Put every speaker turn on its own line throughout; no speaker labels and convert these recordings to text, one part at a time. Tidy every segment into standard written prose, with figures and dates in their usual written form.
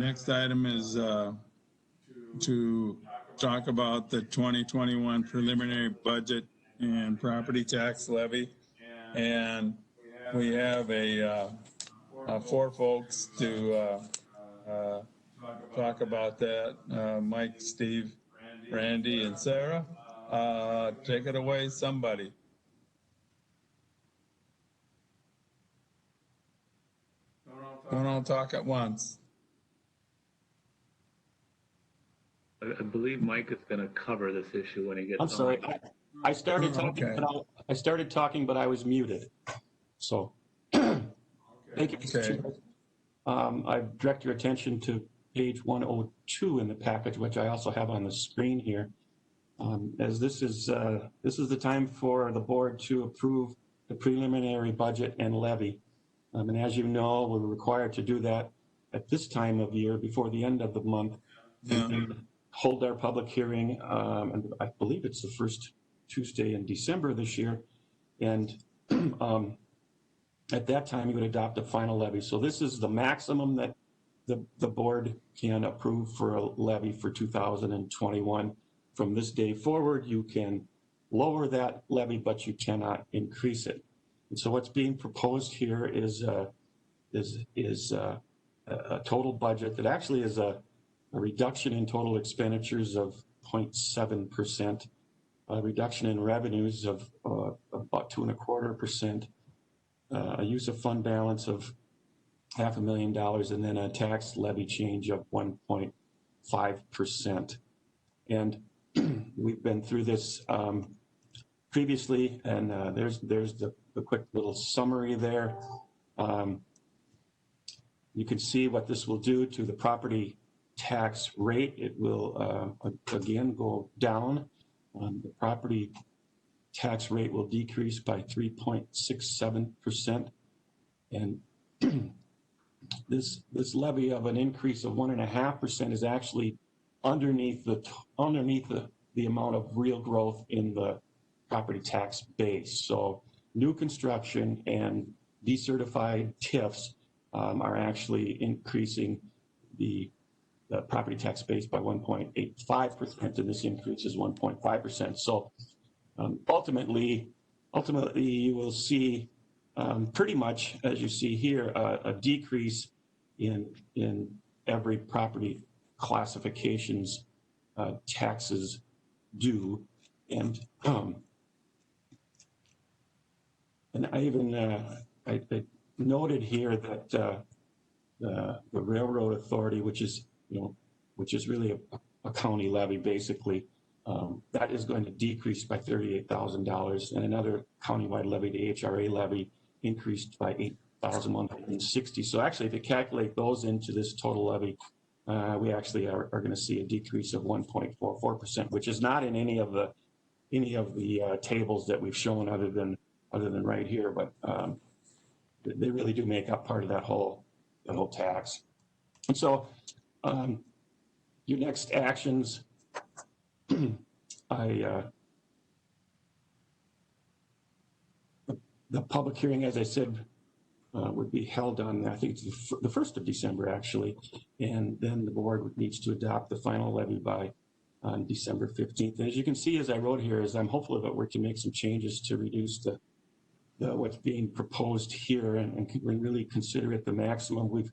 next item is to talk about the 2021 preliminary budget and property tax levy. And we have four folks to talk about that. Mike, Steve, Randy, and Sarah. Take it away, somebody. Don't all talk at once.
I believe Mike is going to cover this issue when he gets on.
I'm sorry. I started talking,
okay.
I started talking, but I was muted. So, thank you, Mr. Chair. I direct your attention to page 102 in the package, which I also have on the screen here. As this is the time for the board to approve the preliminary budget and levy. And as you know, we're required to do that at this time of year before the end of the month.
Yeah.
And hold our public hearing, and I believe it's the first Tuesday in December this year. And at that time, you would adopt a final levy. So this is the maximum that the board can approve for a levy for 2021. From this day forward, you can lower that levy, but you cannot increase it. And so what's being proposed here is a total budget that actually is a reduction in total expenditures of 0.7%, a reduction in revenues of about 2.25%, a use of fund balance of $500,000, and then a tax levy change of 1.5%. And we've been through this previously, and there's the quick little summary there. You can see what this will do to the property tax rate. It will again go down. The property tax rate will decrease by 3.67%, and this levy of an increase of 1.5% is actually underneath the amount of real growth in the property tax base. So new construction and decertified TIFs are actually increasing the property tax base by 1.85%, and this increase is 1.5%. So ultimately you will see pretty much, as you see here, a decrease in every property classifications taxes due, and I even I noted here that the Railroad Authority, which is really a county levy basically, that is going to decrease by $38,000, and another countywide levy, the HRA levy, increased by $8,160. So actually, if you calculate those into this total levy, we actually are going to see a decrease of 1.44%, which is not in any of the tables that we've shown other than right here, but they really do make up part of that whole tax. And so your next actions, the public hearing, as I said, would be held on, I think it's the 1st of December actually, and then the board needs to adopt the final levy by on December 15th. And as you can see, as I wrote here, is I'm hopeful that we can make some changes to reduce what's being proposed here and really consider it the maximum.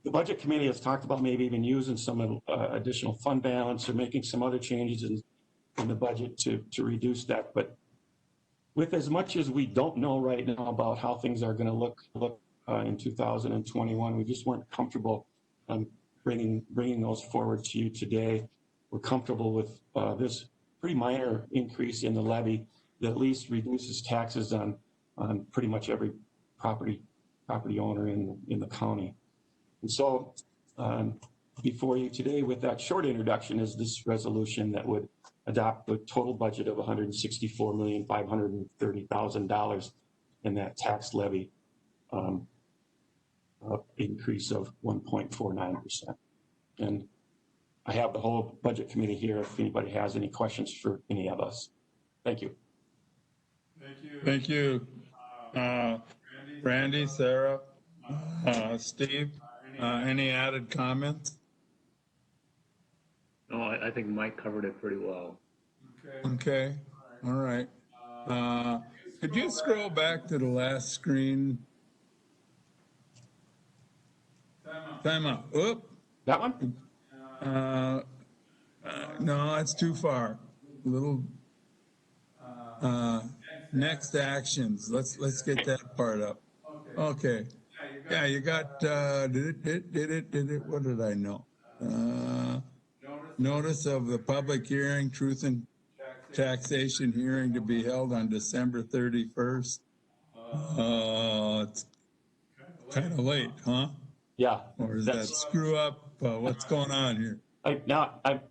The budget committee has talked about maybe even using some additional fund balance or making some other changes in the budget to reduce that. But with as much as we don't know right now about how things are going to look in 2021, we just weren't comfortable bringing those forward to you today. We're comfortable with this pretty minor increase in the levy that at least reduces taxes on pretty much every property owner in the county. And so before you today with that short introduction is this resolution that would adopt the total budget of $164,530,000 and that tax levy increase of 1.49%. And I have the whole budget committee here if anybody has any questions for any of us. Thank you.
Thank you. Randy, Sarah, Steve, Any added comments?
No, I think Mike covered it pretty well.
Okay, all right. Could you scroll back to the last screen? Time out. Oop.
That one?
No, it's too far. Little next actions. Let's get that part up. Okay. Yeah, you got did it? What did I know? Notice of the public hearing, truth and taxation hearing to be held on December 31st. It's kind of late, huh?
Yeah.
Or is that screw up? What's going on here?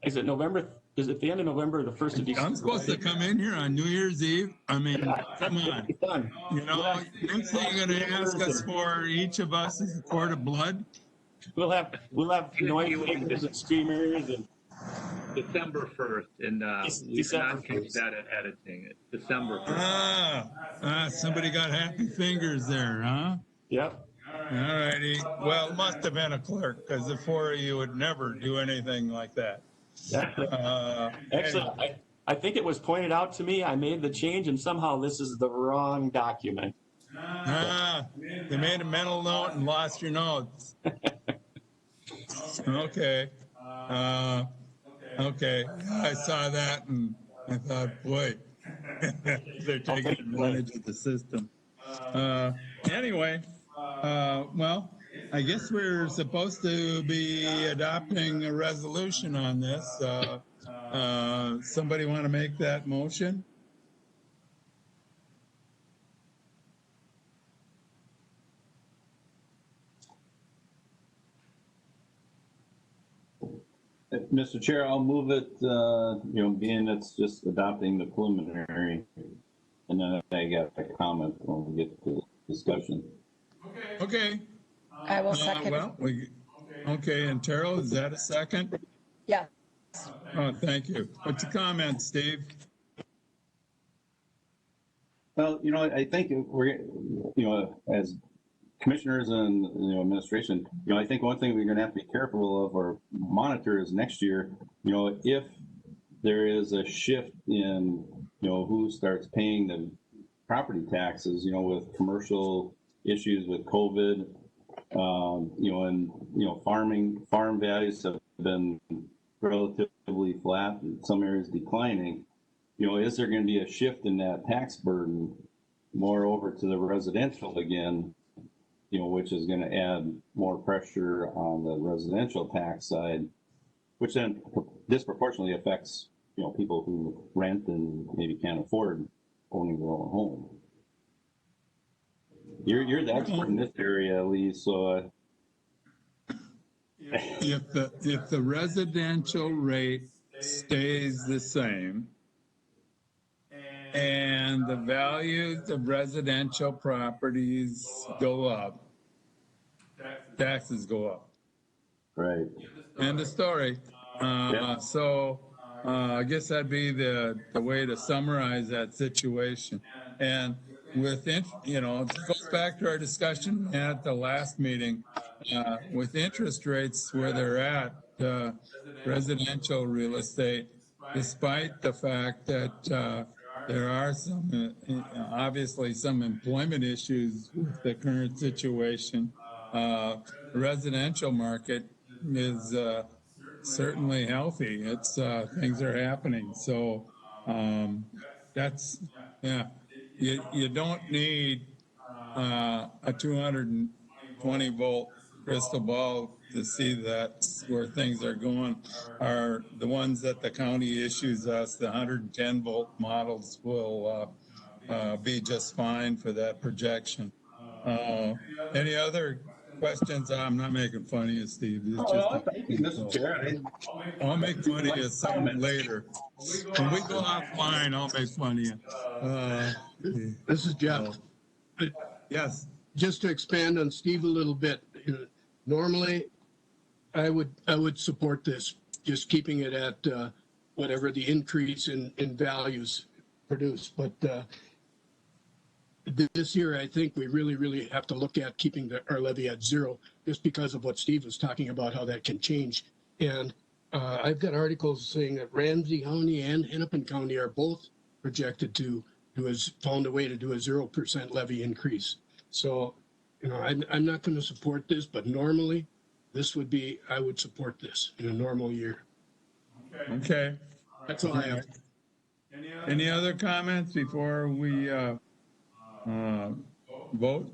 Is it November? Is it the end of November or the 1st of December?
I'm supposed to come in here on New Year's Eve. I mean, come on.
Done.
You know, next thing you're going to ask us for each of us is a quart of blood.
We'll have noise makers and streamers and
December 1st, and we did not catch that at editing. It's December 1st.
Somebody got happy fingers there, huh?
Yep.
All righty. Well, it must have been a clerk because the four of you would never do anything like that.
Actually, I think it was pointed out to me. I made the change, and somehow this is the wrong document.
They made a mental note and lost your notes. Okay. Okay. I saw that and I thought, boy, they're taking advantage of the system. Anyway, well, I guess we're supposed to be adopting a resolution on this. Somebody want to make that motion?
Mr. Chair, I'll move it, being it's just adopting the preliminary, and then I got a comment when we get to the discussion.
Okay.
I will second.
Okay, and Terrell, is that a second?
Yeah.
Oh, thank you. What's your comment, Steve?
Well, I think we're, as commissioners and administration, I think one thing we're going to have to be careful of or monitor is next year, if there is a shift in, who starts paying the property taxes, with commercial issues with COVID, farm values have been relatively flat, in some areas declining. Is there going to be a shift in that tax burden more over to the residential again? Which is going to add more pressure on the residential tax side, which then disproportionately affects, people who rent and maybe can't afford owning their own home. You're the expert in this area, Lee, so.
If the residential rate stays the same and the values of residential properties go up, taxes go up.
Right.
End of story. So I guess that'd be the way to summarize that situation. And with, it goes back to our discussion at the last meeting, with interest rates where they're at, residential real estate, despite the fact that there are some, obviously some employment issues with the current situation, the residential market is certainly healthy. It's things are happening. So that's, yeah, you don't need a 220 volt crystal ball to see that's where things are going. Are the ones that the county issues us, the 110 volt models will be just fine for that projection. Any other questions? I'm not making fun of you, Steve. It's just
Thank you, Mr. Chair.
I'll make fun of you some later. When we go offline, I'll make fun of you.
This is Jeff.
Yes.
Just to expand on Steve a little bit, normally I would support this, just keeping it at whatever the increase in values produce. But this year, I think we really have to look at keeping our levy at zero. just because of what Steve was talking about, how that can change. And I've got articles saying that Ramsey County and Hennepin County are both projected to has found a way to do a 0% levy increase. So, I'm not going to support this, but normally I would support this in a normal year.
Okay.
That's all I have.
Any other comments before we vote?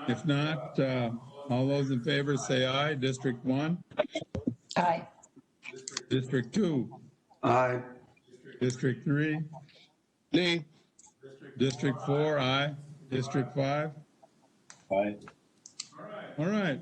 If not, all those in favor say aye. District 1,
Aye.
District 2,
Aye.
District 3,
Nay.
District 4, aye. District 5.
Aye.
All right.